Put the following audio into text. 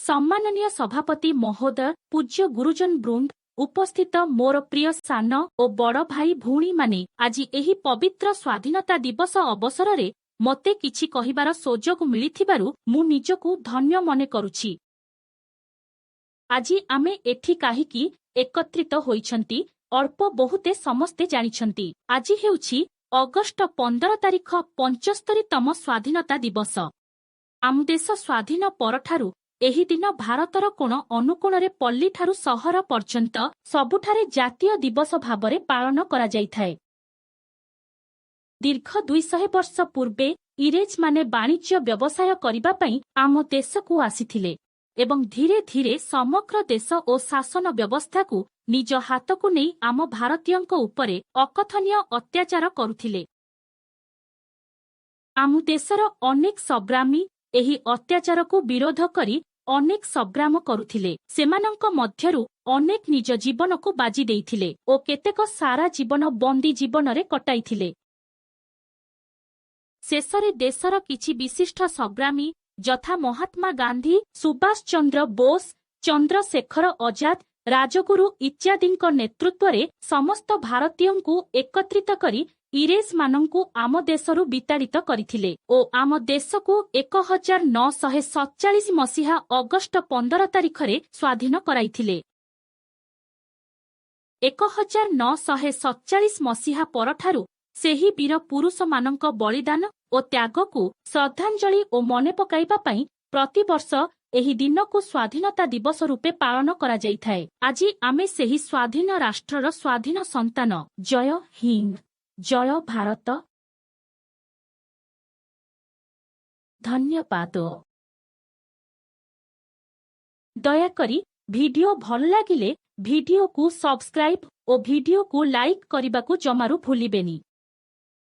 सम्माननीय सभापति महोदय, पूज्य गुरुजन वृंद, उपस्थित मोर प्रिय सान और बड़ भाई भौणी माने आज एही पवित्र स्वाधीनता दिवस अवसर रे मते किछि कहिबार सुजोग मिलिथिबारु मु निजकु धन्य मने करुछि। आजी आमे एठी काहिकी एकत्रित होइछंती अल्प बहुते समस्ते जानिछंती। आजी हेउछि अगस्ट 15 तारिख 75तम स्वाधीनता दिवस। आम देश स्वाधीन परठारु एही दिन भारतर कोण अनुकोणरे पल्ली ठारु सहर पर्यंत सबुठारे जातीय दिवस भाबरे पालन करा जाइथाए। दीर्घ 200 वर्ष पूर्वे इंग्रेज माने वाणिज्य व्यवसाय करिबा पई आम देशकु आसीथिले एवं धीरे धीरे समग्र देश और शासन व्यवस्था को निज हाथकु नै आम भारतीयंक उपरे अकथनीय अत्याचार करुथिले। आम देशर अनेक संग्रामी एही अत्याचार को विरोध करी अनेक संग्राम करुथिले। सेमानंक मध्यरु अनेक निज जीवन को बाजी देइथिले ओ केतेक सारा जीवन बंदी जीवन रे कटाइथिले। शेषरे देशर किछि विशिष्ट संग्रामी यथा महात्मा गांधी, सुभाष चंद्र बोस, चंद्रशेखर आजाद, राजगुरु इत्यादिंक नेतृत्वरे समस्त भारतीयंकु एकत्रित करी इंग्रेज मानंकु आम देशरु विताड़ित करिथिले ओ आम देशकु 1947 मसीहा अगस्ट 15 तारिखरे स्वाधीन कराइथिले। 1947 मसीहा परठारु सेही वीर पुरुष मानंक बलिदान ओ त्याग को श्रद्धांजलि ओ मने पकाइबा पई प्रतिवर्ष एही दिन को स्वाधीनता दिवस रूपे पालन करा जाइथाए। आजी आमे सेही स्वाधीन राष्ट्रर स्वाधीन संतान। जय हिंद, जय भारत। धन्यवाद। दयाकरी वीडियो भल लागिले वीडियो को सब्सक्राइब और वीडियो को लाइक करने को जमारू भूलिबेनी।